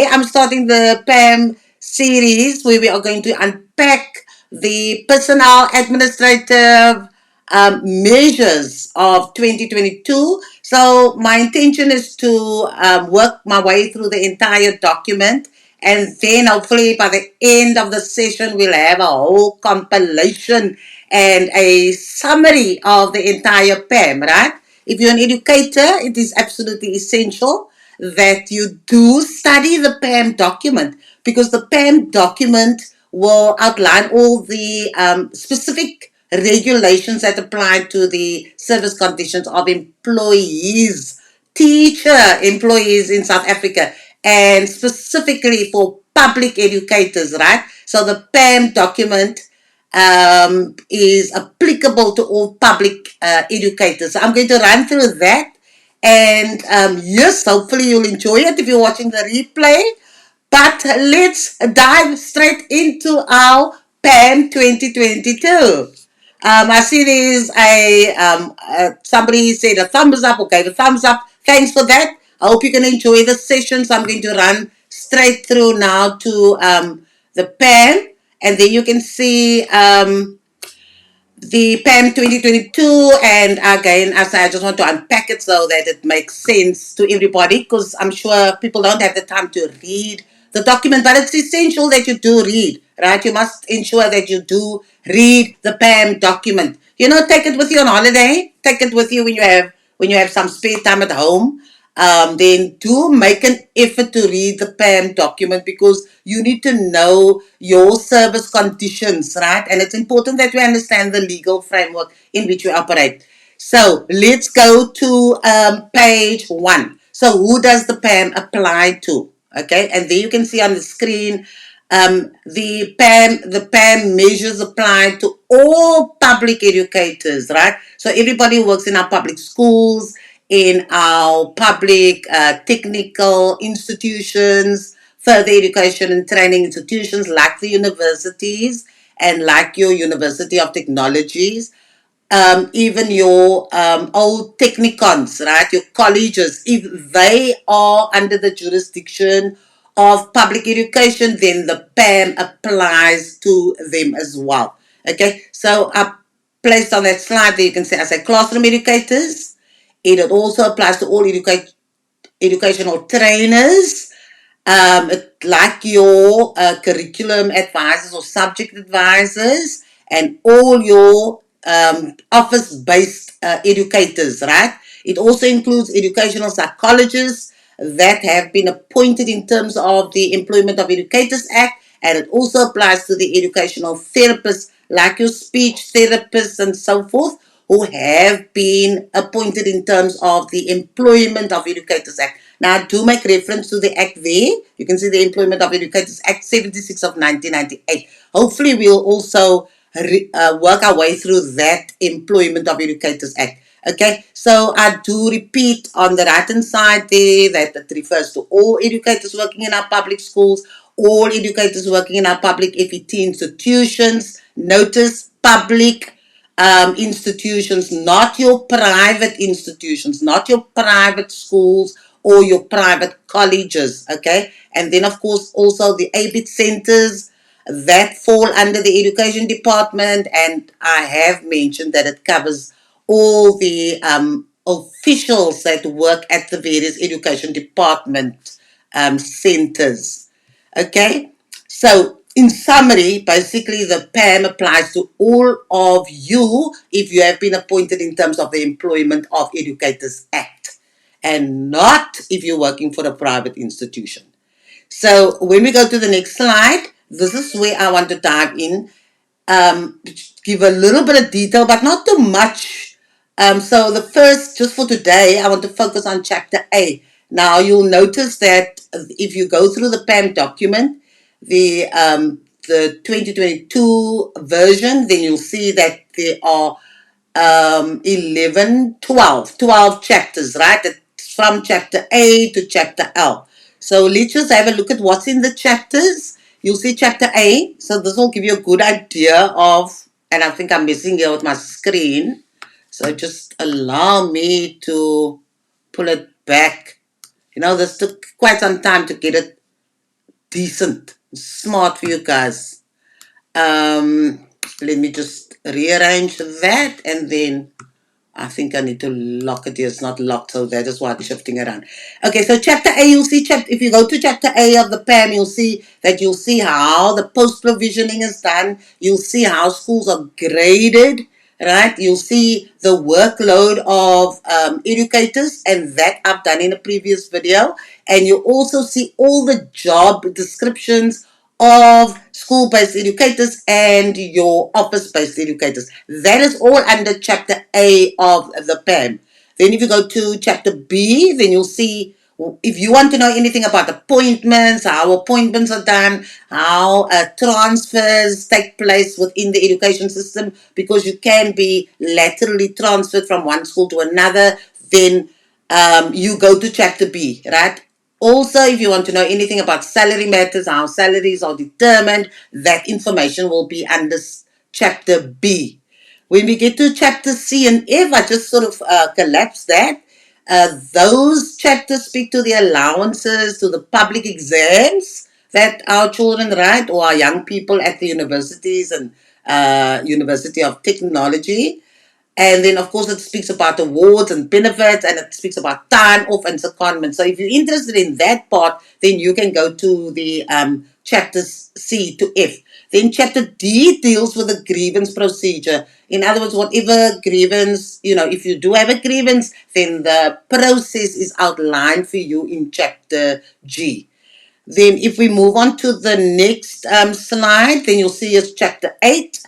I'm starting the PAM series where we are going to unpack the personal administrative measures of 2022. So, my intention is to work my way through the entire document, and then hopefully by the end of the session, we'll have a whole compilation and a summary of the entire PAM, right? If you're an educator, it is absolutely essential that you do study the PAM document, because the PAM document will outline all the specific regulations that apply to the service conditions of employees, teacher employees in South Africa, and specifically for public educators, right? So the PAM document is applicable to all public educators. So I'm going to run through that, and yes, hopefully you'll enjoy it if you're watching the replay. But let's dive straight into our PAM 2022. I see there's somebody said a thumbs up. Okay, the thumbs up. Thanks for that. I hope you can enjoy the session. So I'm going to run straight through now to the PAM, and then you can see the PAM 2022. And again, as I just want to unpack it so that it makes sense to everybody, because I'm sure people don't have the time to read the document, but it's essential that you do read, right? You must ensure that you do read the PAM document. Take it with you on holiday. Take it with you when you have some spare time at home. Then do make an effort to read the PAM document, because you need to know your service conditions, right? And it's important that we understand the legal framework in which we operate. So let's go to page 1. So who does the PAM apply to? Okay, and there you can see on the screen the PAM measures apply to all public educators, right? So everybody who works in our public schools, in our public technical institutions, further education and training institutions like the universities and like your University of Technologies, even your old technicons, right? Your colleges, if they are under the jurisdiction of public education, then the PAM applies to them as well. Okay, so I placed on that slide there, you can see I say classroom educators. It also applies to all educational trainers, like your curriculum advisors or subject advisors, and all your office-based educators, right? It also includes educational psychologists that have been appointed in terms of the Employment of Educators Act, and it also applies to the educational therapists like your speech therapists and so forth, who have been appointed in terms of the Employment of Educators Act. Now, I do make reference to the Act there. You can see the Employment of Educators Act 76 of 1998. Hopefully, we'll also work our way through that Employment of Educators Act. Okay, so I do repeat on the right hand side there that it refers to all educators working in our public schools, all educators working in our public FET institutions. Notice public institutions, not your private institutions, not your private schools or your private colleges, okay? And then, of course, also the ABIT centers that fall under the education department, and I have mentioned that it covers all the officials that work at the various education department centers, okay? So, in summary, basically the PAM applies to all of you if you have been appointed in terms of the Employment of Educators Act, and not if you're working for a private institution. So when we go to the next slide, this is where I want to dive in, give a little bit of detail, but not too much. So the first, just for today, I want to focus on Chapter A. Now you'll notice that if you go through the PAM document, the 2022 version, then you'll see that there are 12 chapters, right? It's from Chapter A to Chapter L. So let's just have a look at what's in the chapters. You'll see Chapter A. So this will give you a good idea of, and I think I'm messing here with my screen. So just allow me to pull it back. This took quite some time to get it decent, smart for you guys. Let me just rearrange that, and then I think I need to lock it here. It's not locked, so that is why it's shifting around. Okay, so chapter A, you'll see, if you go to chapter A of the PAM, you'll see how the post-provisioning is done. You'll see how schools are graded, right? You'll see the workload of educators, and that I've done in a previous video. And you also see all the job descriptions of school-based educators and your office-based educators. That is all under chapter A of the PAM. Then if you go to chapter B, then you'll see, if you want to know anything about appointments, how appointments are done, how transfers take place within the education system, because you can be laterally transferred from one school to another, then you go to chapter B, right? Also, if you want to know anything about salary matters, how salaries are determined, that information will be under chapter B. When we get to chapter C and F, I just sort of collapse that. Those chapters speak to the allowances, to the public exams that our children write, or our young people at the universities and University of Technology. And then, of course, it speaks about awards and benefits, and it speaks about time off and secondment. So if you're interested in that part, then you can go to the chapters C to F. Then chapter D deals with the grievance procedure. In other words, whatever grievance, if you do have a grievance, then the process is outlined for you in chapter G. Then if we move on to the next slide, then you'll see is chapter 8,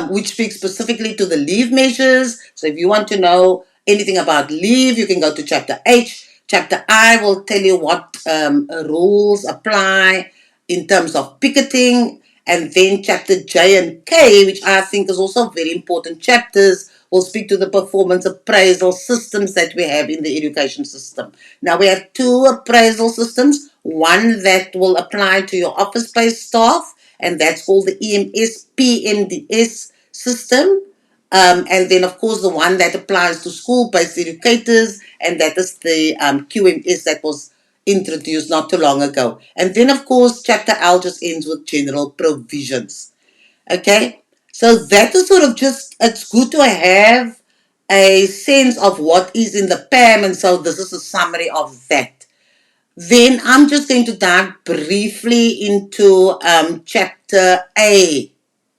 which speaks specifically to the leave measures. So if you want to know anything about leave, you can go to chapter H. Chapter I will tell you what rules apply in terms of picketing. And then chapter J and K, which I think is also very important chapters, will speak to the performance appraisal systems that we have in the education system. Now, we have two appraisal systems, one that will apply to your office-based staff, and that's called the EMS PMDS system. And then, of course, the one that applies to school-based educators, and that is the QMS that was introduced not too long ago. And then, of course, chapter L just ends with general provisions. Okay, so that is sort of just, it's good to have a sense of what is in the PAM, and so this is a summary of that. Then I'm just going to dive briefly into chapter A,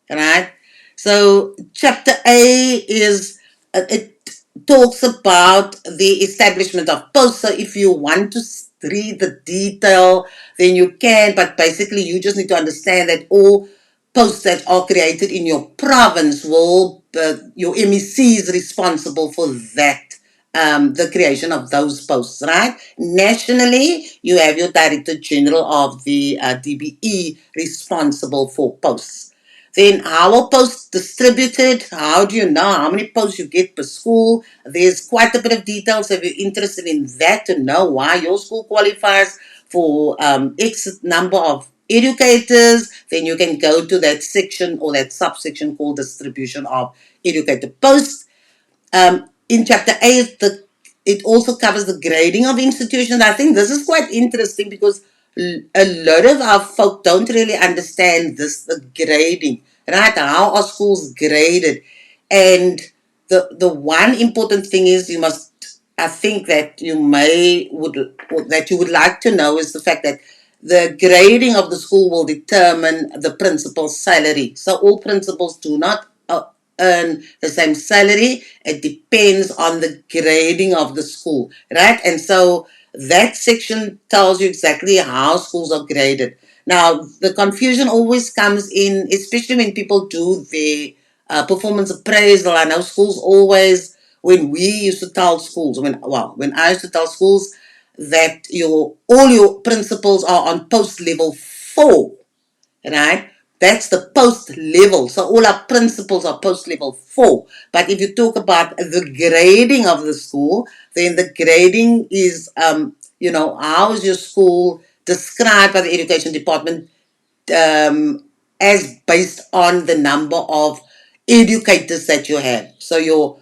right? So chapter A is, it talks about the establishment of posts. So if you want to read the detail, then you can, but basically you just need to understand that all posts that are created in your province will, your MEC is responsible for that, the creation of those posts, right? Nationally, you have your Director General of the DBE responsible for posts. Then how are posts distributed? How do you know how many posts you get per school? There's quite a bit of details if you're interested in that, to know why your school qualifies for X number of educators. Then you can go to that section or that subsection called distribution of educator posts. In chapter 8, it also covers the grading of institutions. I think this is quite interesting because a lot of our folk don't really understand this, the grading, right? How are schools graded? And the one important thing is, I think that that you would like to know is the fact that the grading of the school will determine the principal's salary. So all principals do not earn the same salary. It depends on the grading of the school, right? And so that section tells you exactly how schools are graded. Now, the confusion always comes in, especially when people do the performance appraisal. I know schools always, when we used to tell schools, when I used to tell schools that all your principals are on post level 4, right? That's the post level. So all our principals are post level 4. But if you talk about the grading of the school, then the grading is, how is your school described by the education department, as based on the number of educators that you have. So your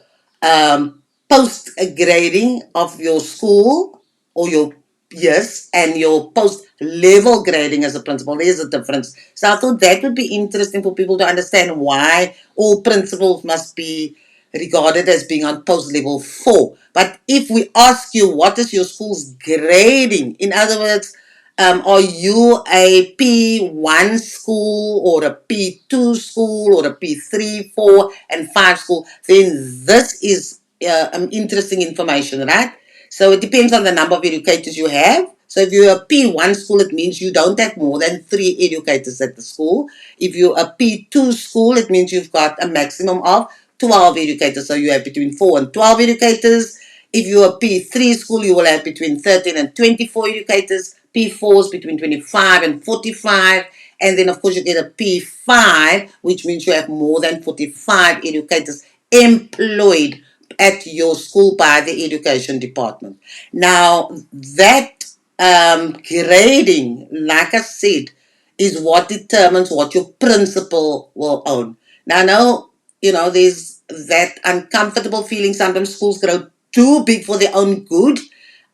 post grading of your school, or your yes, and your post-level grading as a principal, there's a difference. So I thought that would be interesting for people to understand why all principals must be regarded as being on post-level 4. But if we ask you, what is your school's grading? In other words, are you a P1 school or a P2 school or a P3, 4, and 5 school? Then this is interesting information, right? So it depends on the number of educators you have. So if you're a P1 school, it means you don't have more than 3 educators at the school. If you're a P2 school, it means you've got a maximum of 12 educators. So you have between 4 and 12 educators. If you're a P3 school, you will have between 13 and 24 educators. P4s between 25 and 45. And then, of course, you get a P5, which means you have more than 45 educators employed at your school by the education department. Now, that grading, like I said, is what determines what your principal will own. Now, I know, there's that uncomfortable feeling. Sometimes schools grow too big for their own good.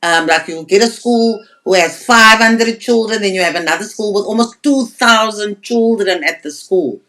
Like you get a school who has 500 children, then you have another school with almost 2,000 children at the school.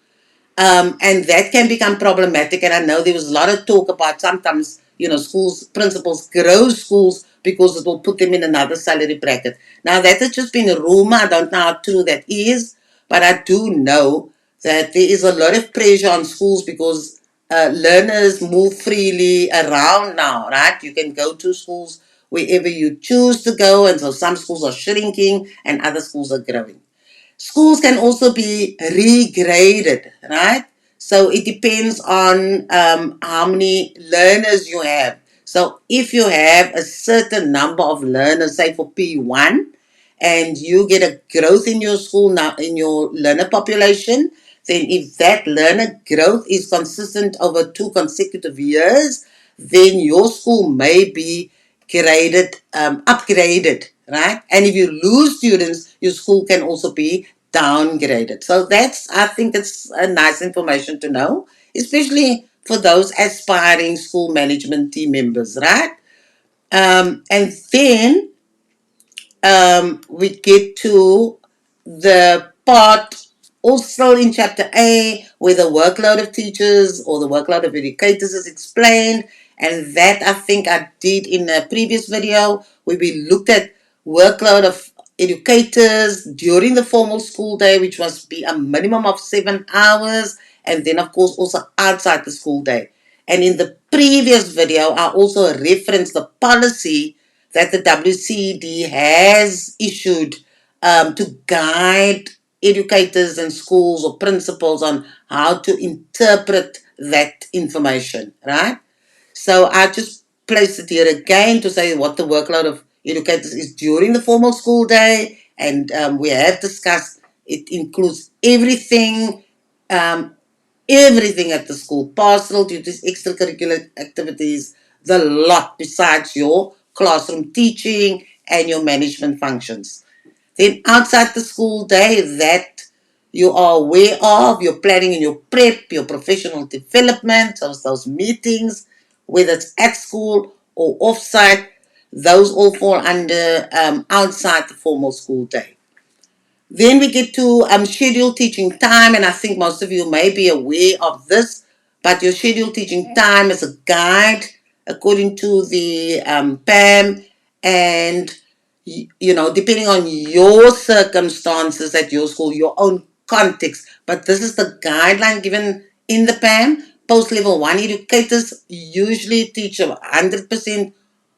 And that can become problematic. And I know there was a lot of talk about sometimes, schools, principals grow schools because it will put them in another salary bracket. Now, that has just been a rumor. I don't know how true that is, but I do know that there is a lot of pressure on schools because learners move freely around now, right? You can go to schools wherever you choose to go, and so some schools are shrinking and other schools are growing. Schools can also be regraded, right? So it depends on how many learners you have. So if you have a certain number of learners, say for P1, and you get a growth in your school now in your learner population, then if that learner growth is consistent over 2 consecutive years, then your school may be upgraded, right? And if you lose students, your school can also be downgraded. So I think it's a nice information to know, especially for those aspiring school management team members, right? And then we get to the part also in chapter A where the workload of teachers or the workload of educators is explained. And that I think I did in a previous video where we looked at workload of educators during the formal school day, which must be a minimum of 7 hours, and then of course also outside the school day. And in the previous video, I also referenced the policy that the WCD has issued to guide educators and schools or principals on how to interpret that information, right? So I just placed it here again to say what the workload of educators is during the formal school day, and we have discussed it includes um, everything at the school, pastoral duties, extracurricular activities, the lot besides your classroom teaching and your management functions. Then outside the school day, that you are aware of, you're planning in your prep, your professional development, those meetings, whether it's at school or offsite, those all fall under outside the formal school day. Then we get to scheduled teaching time, and I think most of you may be aware of this, but your scheduled teaching time is a guide according to the PAM, and depending on your circumstances at your school, your own context. But this is the guideline given in the PAM. Post level 1 educators usually teach 100%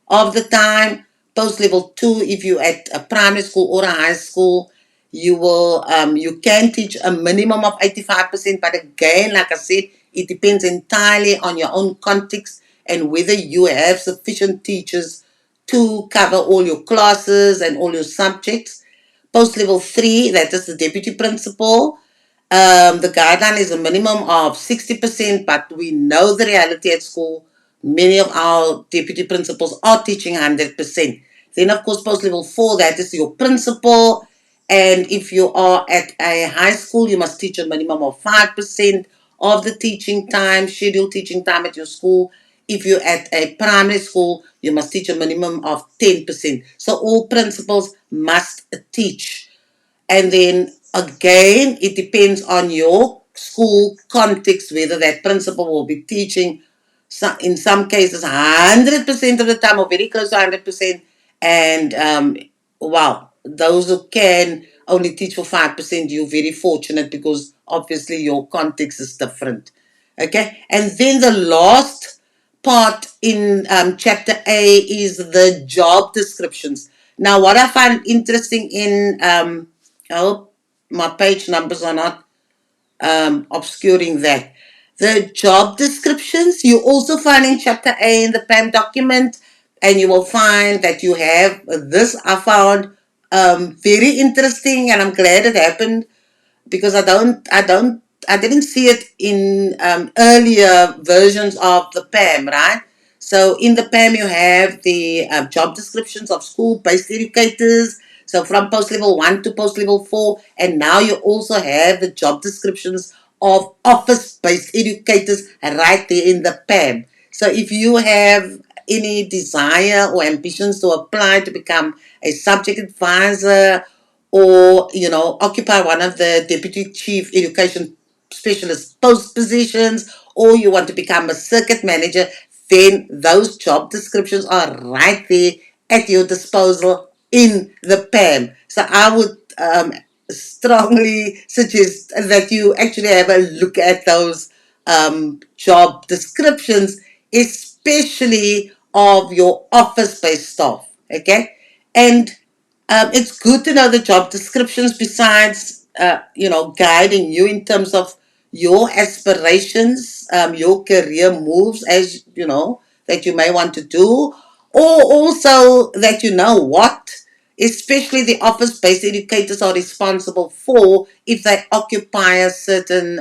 of the time. Post level 2, if you at a primary school or a high school, you can teach a minimum of 85%, but again, like I said, it depends entirely on your own context and whether you have sufficient teachers to cover all your classes and all your subjects. Post level 3, that is the deputy principal. The guideline is a minimum of 60%, but we know the reality at school. Many of our deputy principals are teaching 100%. Then, of course, post level 4, that is your principal. And if you are at a high school, you must teach a minimum of 5% of the teaching time, scheduled teaching time at your school. if you're at a primary school, you must teach a minimum of 10%. So all principals must teach. And then again, it depends on your school context whether that principal will be teaching, in some cases 100% of the time or very close to 100%. And wow, those who can only teach for 5%, you're very fortunate because obviously your context is different. Okay, and then the last part in chapter A is the job descriptions. Now, what I find interesting in, I hope my page numbers are not obscuring that. The job descriptions you also find in chapter A in the PAM document, and you will find that you have this. I found very interesting, and I'm glad it happened because I didn't see it in earlier versions of the PAM, right? So in the PAM, you have the job descriptions of school-based educators. So from post level 1 to post level 4, and now you also have the job descriptions of office-based educators right there in the PAM. So if you have any desire or ambitions to apply to become a subject advisor, or occupy one of the deputy chief education specialist post positions, or you want to become a circuit manager, then those job descriptions are right there at your disposal in the PAM. So I would strongly suggest that you actually have a look at those job descriptions, especially of your office-based staff. Okay, and it's good to know the job descriptions besides, guiding you in terms of your aspirations, your career moves, as you know, that you may want to do, or also that you know what, especially the office based educators are responsible for if they occupy a certain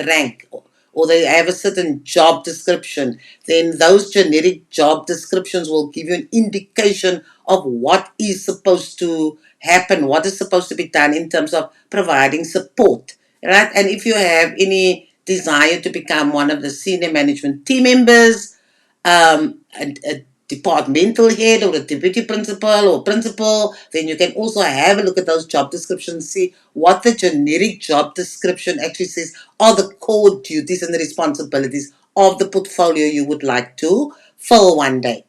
rank, or they have a certain job description. Then those generic job descriptions will give you an indication of what is supposed to happen, what is supposed to be done in terms of providing support, right? And if you have any desire to become one of the senior management team members, a departmental head or a deputy principal or principal, then you can also have a look at those job descriptions, see what the generic job description actually says are the core duties and the responsibilities of the portfolio you would like to fill one day.